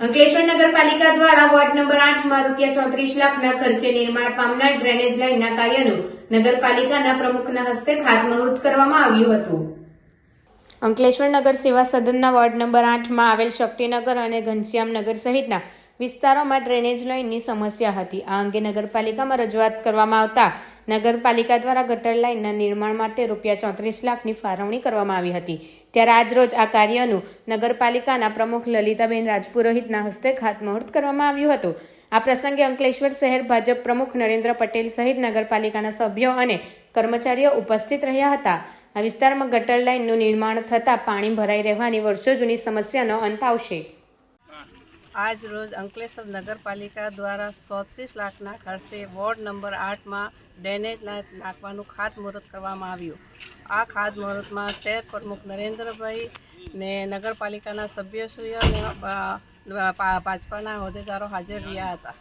અંકલેશ્વર નગરપાલિકા દ્વારા ward number 8માં ₹34 લાખના ખર્ચે નિર્માણ પામનાર ડ્રેનેજ લાઇનના કાર્યનું નગરપાલિકાના પ્રમુખના હસ્તે ખાતમુહૂર્ત કરવામાં આવ્યું હતું। અંકલેશ્વર નગર સેવા સદનના વોર્ડ નંબર 8માં આવેલ શક્તિનગર અને ઘનશ્યામનગર સહિતના વિસ્તારોમાં ડ્રેનેજ લાઇનની સમસ્યા હતી। આ અંગે નગરપાલિકામાં રજૂઆત કરવામાં આવતા નગરપાલિકા દ્વારા ગટર લાઇનના નિર્માણ માટે ₹34 લાખની ફાળવણી કરવામાં આવી હતી। ત્યારે આજરોજ આ કાર્યનું નગરપાલિકાના પ્રમુખ લલિતાબેન રાજપુરોહિતના હસ્તે ખાતમુહૂર્ત કરવામાં આવ્યું હતું। આ પ્રસંગે અંકલેશ્વર શહેર ભાજપ પ્રમુખ નરેન્દ્ર પટેલ સહિત નગરપાલિકાના સભ્યો અને કર્મચારીઓ ઉપસ્થિત રહ્યા હતા। આ વિસ્તારમાં ગટર લાઇનનું નિર્માણ થતાં પાણી ભરાઈ રહેવાની વર્ષો જૂની સમસ્યાનો અંત આવશે। આજ રોજ અંકલેશ્વર નગરપાલિકા દ્વારા 34 લાખના ખર્ચે વોર્ડ નંબર 8માં ડ્રેનેજ લાઇન નાખવાનું ખાતમુહૂર્ત કરવામાં આવ્યું। આ ખાતમુહૂર્તમાં શહેર પ્રમુખ નરેન્દ્રભાઈ ને નગરપાલિકાના સભ્યશ્રીઓ અને ભાજપાના હોદ્દેદારો હાજર રહ્યા હતા।